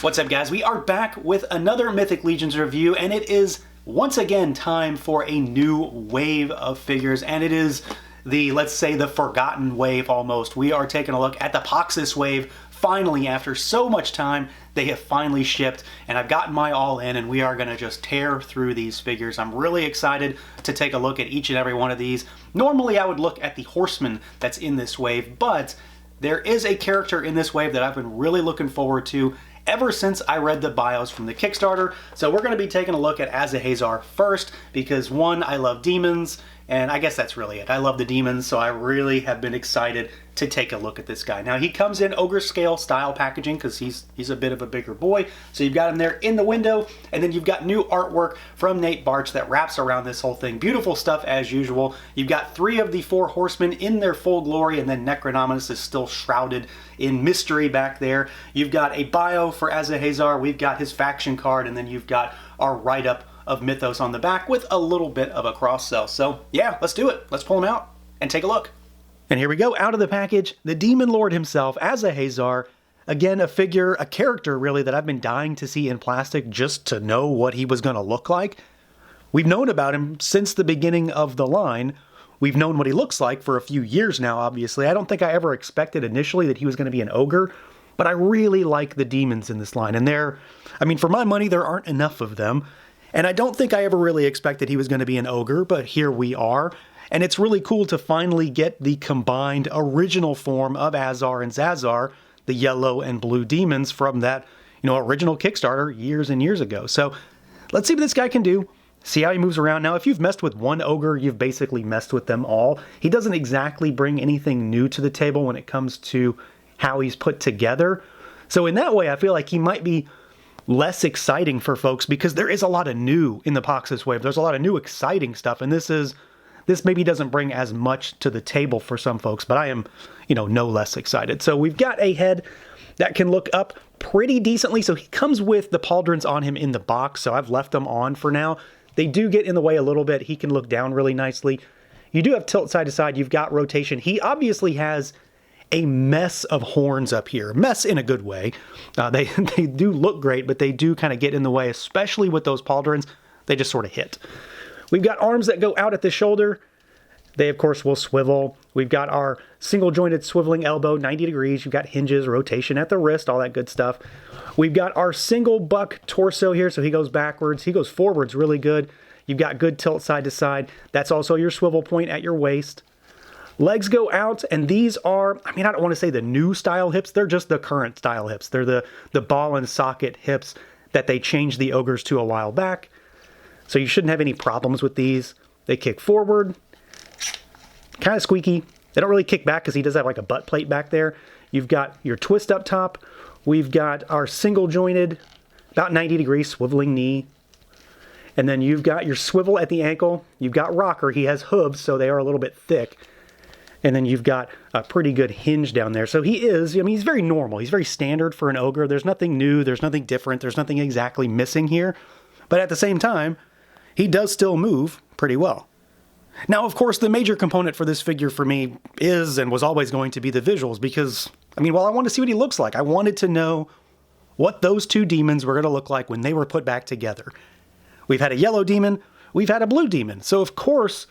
What's up, guys? We are back with another Mythic Legions review, and it is once again time for a new wave of figures, and it is the, let's say, the forgotten wave almost. We are taking a look at the Poxxus wave. Finally, after so much time, they have finally shipped, and I've gotten my all in, and we are going to just tear through these figures. I'm really excited to take a look at each and every one of these. Normally, I would look at the Horsemen that's in this wave, but there is a character in this wave that I've been really looking forward to ever since I read the bios from the Kickstarter. So we're going to be taking a look at AZAHAZZAR first, because one, I love demons, and I guess that's really it. I love the demons, so I really have been excited to take a look at this guy. Now, he comes in ogre scale style packaging because he's a bit of a bigger boy. So you've got him there in the window, and then you've got new artwork from Nate Barch that wraps around this whole thing. Beautiful stuff as usual. You've got 3 of the 4 horsemen in their full glory, and then Necronominus is still shrouded in mystery back there. You've got a bio for AZAHAZZAR, we've got his faction card, and then you've got our write-up of Mythos on the back with a little bit of a cross-sell. So yeah, let's do it. Let's pull him out and take a look. And here we go, out of the package, the Demon Lord himself, AZAHAZZAR. Again, a figure, a character really, that I've been dying to see in plastic just to know what he was going to look like. We've known about him since the beginning of the line. We've known what he looks like for a few years now, obviously. I don't think I ever expected initially that he was going to be an ogre, but I really like the demons in this line. And for my money, there aren't enough of them. And I don't think I ever really expected he was going to be an ogre, but here we are. And it's really cool to finally get the combined original form of Azar and Zazar, the yellow and blue demons from that, original Kickstarter years and years ago. So let's see what this guy can do. See how he moves around. Now, if you've messed with one ogre, you've basically messed with them all. He doesn't exactly bring anything new to the table when it comes to how he's put together. So in that way, I feel like he might be less exciting for folks because there is a lot of new in the Poxxus wave. There's a lot of new exciting stuff, and this maybe doesn't bring as much to the table for some folks, but I am, no less excited. So we've got a head that can look up pretty decently. So he comes with the pauldrons on him in the box, so I've left them on for now. They do get in the way a little bit. He can look down really nicely. You do have tilt side to side. You've got rotation. He obviously has a mess of horns up here. Mess in a good way. They do look great, but they do kind of get in the way, especially with those pauldrons. They just sort of hit. We've got arms that go out at the shoulder. They, of course, will swivel. We've got our single-jointed swiveling elbow, 90 degrees. You've got hinges, rotation at the wrist, all that good stuff. We've got our single buck torso here, so he goes backwards. He goes forwards really good. You've got good tilt side to side. That's also your swivel point at your waist. Legs go out, and these are, I don't want to say the new style hips. They're just the current style hips. They're the ball and socket hips that they changed the ogres to a while back. So you shouldn't have any problems with these. They kick forward, kind of squeaky. They don't really kick back because he does have like a butt plate back there. You've got your twist up top. We've got our single jointed, about 90 degrees swiveling knee. And then you've got your swivel at the ankle. You've got rocker. He has hooves, so they are a little bit thick. And then you've got a pretty good hinge down there. So he is, he's very normal. He's very standard for an ogre. There's nothing new. There's nothing different. There's nothing exactly missing here. But at the same time, he does still move pretty well. Now, of course, the major component for this figure for me is and was always going to be the visuals because, while I want to see what he looks like, I wanted to know what those 2 demons were going to look like when they were put back together. We've had a yellow demon, we've had a blue demon, so of course,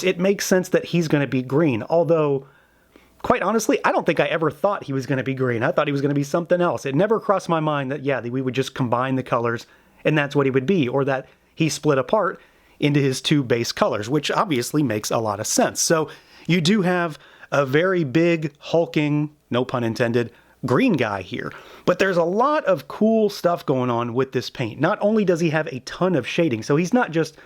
it makes sense that he's going to be green, although, quite honestly, I don't think I ever thought he was going to be green. I thought he was going to be something else. It never crossed my mind that, we would just combine the colors and that's what he would be, or that he split apart into his 2 base colors, which obviously makes a lot of sense. So you do have a very big, hulking, no pun intended, green guy here. But there's a lot of cool stuff going on with this paint. Not only does he have a ton of shading, so he's not just,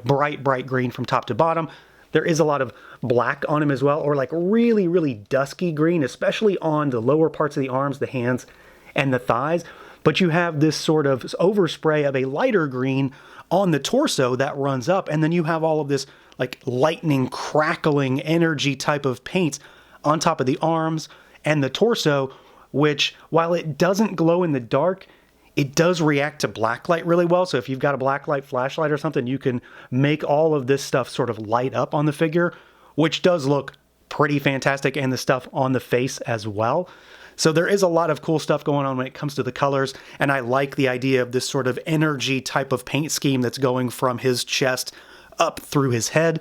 bright green from top to bottom. There is a lot of black on him as well, or like really, really dusky green, especially on the lower parts of the arms, the hands, and the thighs. But you have this sort of overspray of a lighter green on the torso that runs up, and then you have all of this like lightning, crackling energy type of paint on top of the arms and the torso, which, while it doesn't glow in the dark, it does react to blacklight really well. So if you've got a blacklight flashlight or something, you can make all of this stuff sort of light up on the figure, which does look pretty fantastic, and the stuff on the face as well. So there is a lot of cool stuff going on when it comes to the colors, and I like the idea of this sort of energy type of paint scheme that's going from his chest up through his head.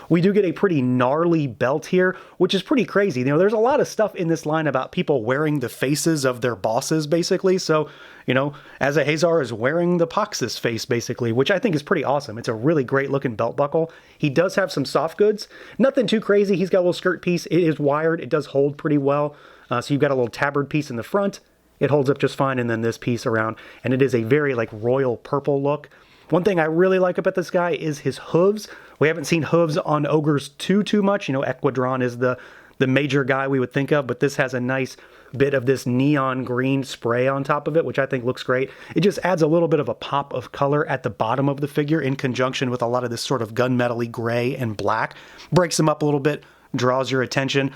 We do get a pretty gnarly belt here, which is pretty crazy. You know, there's a lot of stuff in this line about people wearing the faces of their bosses, basically. So, you know, AZAHAZZAR is wearing the Poxxus face, basically, which I think is pretty awesome. It's a really great looking belt buckle. He does have some soft goods. Nothing too crazy. He's got a little skirt piece. It is wired. It does hold pretty well. So you've got a little tabard piece in the front. It holds up just fine. And then this piece around. And it is a very like royal purple look. One thing I really like about this guy is his hooves. We haven't seen hooves on ogres too much. You know, Equidron is the major guy we would think of, but this has a nice bit of this neon green spray on top of it, which I think looks great. It just adds a little bit of a pop of color at the bottom of the figure in conjunction with a lot of this sort of gunmetal-y gray and black. Breaks him up a little bit, draws your attention.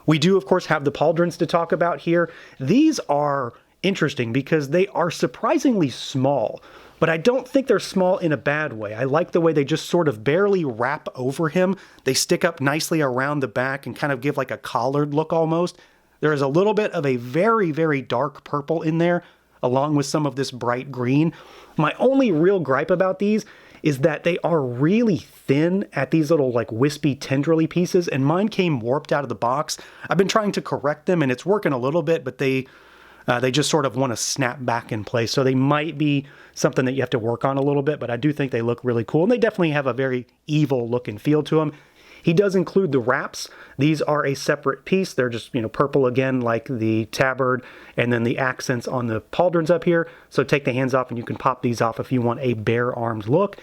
We do, of course, have the pauldrons to talk about here. These are interesting because they are surprisingly small. But I don't think they're small in a bad way. I like the way they just sort of barely wrap over him. They stick up nicely around the back and kind of give like a collared look almost. There is a little bit of a very, very dark purple in there, along with some of this bright green. My only real gripe about these is that they are really thin at these little like wispy tendrily pieces, and mine came warped out of the box. I've been trying to correct them, and it's working a little bit, but they just sort of want to snap back in place. So they might be something that you have to work on a little bit, but I do think they look really cool. And they definitely have a very evil look and feel to them. He does include the wraps. These are a separate piece. They're just, you know, purple again, like the tabard, and then the accents on the pauldrons up here. So take the hands off and you can pop these off if you want a bare-armed look.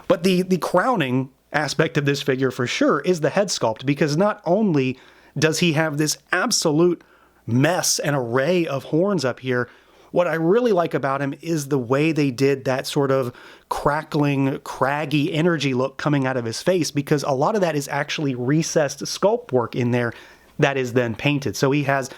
But the crowning aspect of this figure for sure is the head sculpt, because not only does he have this absolute mess and array of horns up here, what I really like about him is the way they did that sort of crackling, craggy energy look coming out of his face, because a lot of that is actually recessed sculpt work in there that is then painted. So he has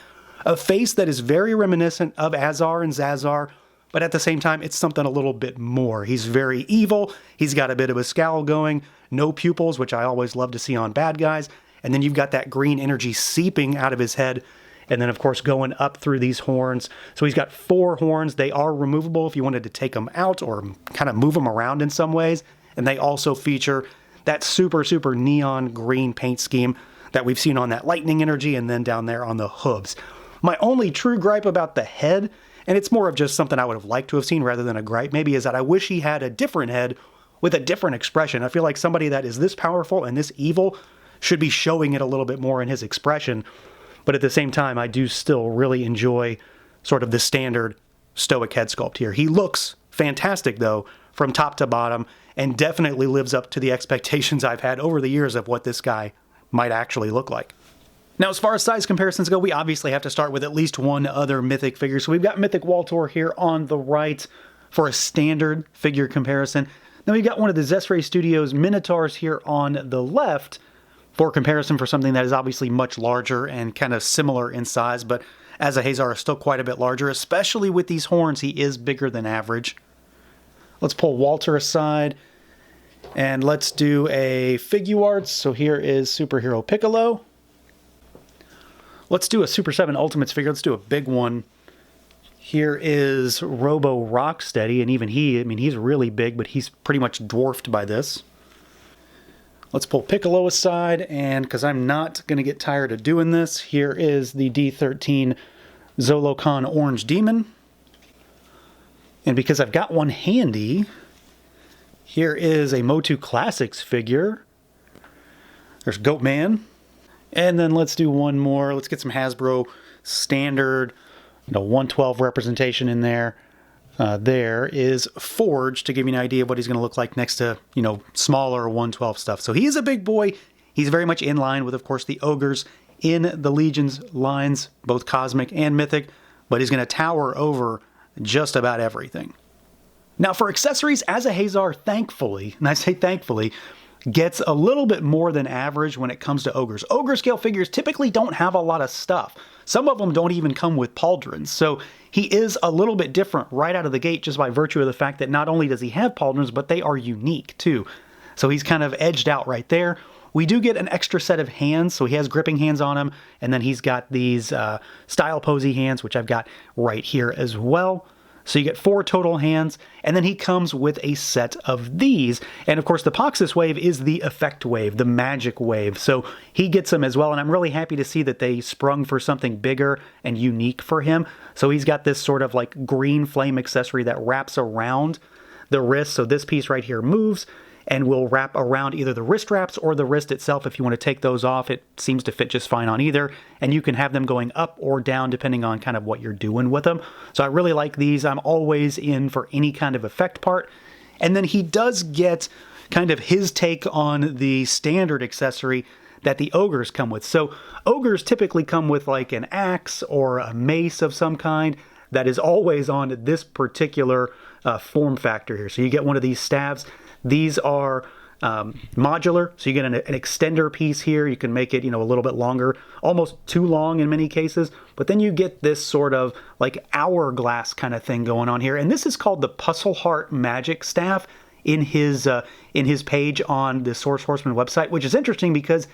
a face that is very reminiscent of Azar and Zazar, but at the same time, it's something a little bit more. He's very evil. He's got a bit of a scowl going, no pupils, which I always love to see on bad guys. And then you've got that green energy seeping out of his head, and then, of course, going up through these horns. So he's got 4 horns. They are removable if you wanted to take them out or kind of move them around in some ways. And they also feature that super, super neon green paint scheme that we've seen on that lightning energy and then down there on the hooves. My only true gripe about the head, and it's more of just something I would have liked to have seen rather than a gripe maybe, is that I wish he had a different head with a different expression. I feel like somebody that is this powerful and this evil should be showing it a little bit more in his expression. But at the same time, I do still really enjoy sort of the standard stoic head sculpt here. He looks fantastic, though, from top to bottom, and definitely lives up to the expectations I've had over the years of what this guy might actually look like. Now, as far as size comparisons go, we obviously have to start with at least one other Mythic figure. So we've got Mythic Waltor here on the right for a standard figure comparison. Then we've got one of the Zesray Studios Minotaurs here on the left for comparison for something that is obviously much larger and kind of similar in size, but AZAHAZZAR is still quite a bit larger, especially with these horns. He is bigger than average. Let's pull Walter aside, and let's do a Figuarts. So here is Superhero Piccolo. Let's do a Super 7 Ultimates figure. Let's do a big one. Here is Robo Rocksteady, and even he, I mean, he's really big, but he's pretty much dwarfed by this. Let's pull Piccolo aside, and because I'm not going to get tired of doing this, here is the D13 Zolokon Orange Demon. And because I've got one handy, here is a Motu Classics figure. There's Goatman. And then let's do one more. Let's get some Hasbro standard, 112 representation in there. There is Forge, to give you an idea of what he's going to look like next to, smaller 112 stuff. So he is a big boy. He's very much in line with, of course, the ogres in the Legion's lines, both Cosmic and Mythic, but he's going to tower over just about everything. Now, for accessories, AZAHAZZAR, thankfully, and I say thankfully, gets a little bit more than average when it comes to ogres. Ogre scale figures typically don't have a lot of stuff. Some of them don't even come with pauldrons, so he is a little bit different right out of the gate just by virtue of the fact that not only does he have pauldrons, but they are unique too. So he's kind of edged out right there. we do get an extra set of hands. So he has gripping hands on him, and then he's got these style posy hands, which I've got right here as well. So you get 4 total hands, and then he comes with a set of these. And of course, the Poxxus wave is the effect wave, the magic wave. So he gets them as well, and I'm really happy to see that they sprung for something bigger and unique for him. So he's got this sort of like green flame accessory that wraps around the wrist. So this piece right here moves and will wrap around either the wrist wraps or the wrist itself. If you want to take those off, it seems to fit just fine on either. And you can have them going up or down depending on kind of what you're doing with them. So I really like these. I'm always in for any kind of effect part. And then he does get kind of his take on the standard accessory that the ogres come with. So ogres typically come with like an axe or a mace of some kind that is always on this particular form factor here. So you get one of these staves. These are modular, so you get an extender piece here. You can make it, a little bit longer, almost too long in many cases. But then you get this sort of like hourglass kind of thing going on here. And this is called the Puzzleheart Magic Staff in his page on the Horsemen website, which is interesting because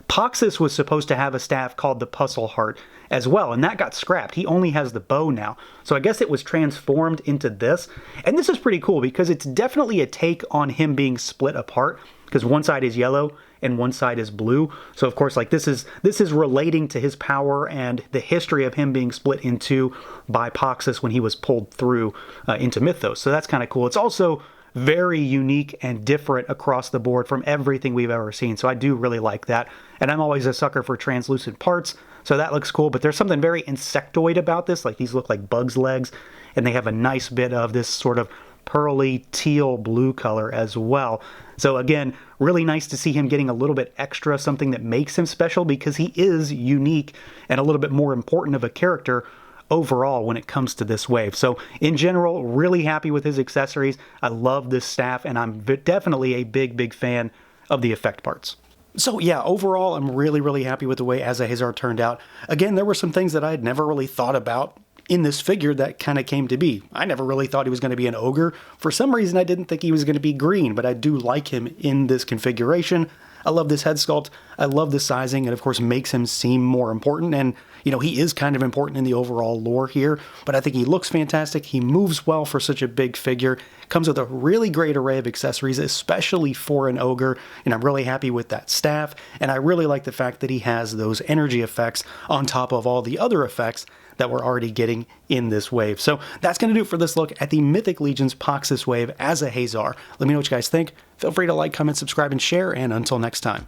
Poxxus was supposed to have a staff called the Puzzleheart as well, and that got scrapped. He only has the bow now. So I guess it was transformed into this. And this is pretty cool because it's definitely a take on him being split apart, because one side is yellow and one side is blue. So of course, like this is relating to his power and the history of him being split in two by Poxxus when he was pulled through into Mythos. So that's kind of cool. It's also very unique and different across the board from everything we've ever seen. So I do really like that. And I'm always a sucker for translucent parts, so that looks cool. But there's something very insectoid about this. Like these look like bugs' legs, and they have a nice bit of this sort of pearly teal blue color as well. So again, really nice to see him getting a little bit extra, something that makes him special because he is unique and a little bit more important of a character overall when it comes to this wave. So in general, really happy with his accessories. I love this staff, and I'm definitely a big fan of the effect parts. So yeah, overall, I'm really happy with the way AZAHAZZAR turned out. Again, there were some things that I had never really thought about in this figure that kind of came to be. I never really thought he was going to be an ogre. For some reason, I didn't think he was going to be green, but I do like him in this configuration. I love this head sculpt. I love the sizing. It, of course, makes him seem more important. And, he is kind of important in the overall lore here. But I think he looks fantastic. He moves well for such a big figure. Comes with a really great array of accessories, especially for an ogre. And I'm really happy with that staff. And I really like the fact that he has those energy effects on top of all the other effects that we're already getting in this wave. So that's going to do it for this look at the Mythic Legions Poxxus wave AZAHAZZAR. Let me know what you guys think. Feel free to like, comment, subscribe, and share, and until next time.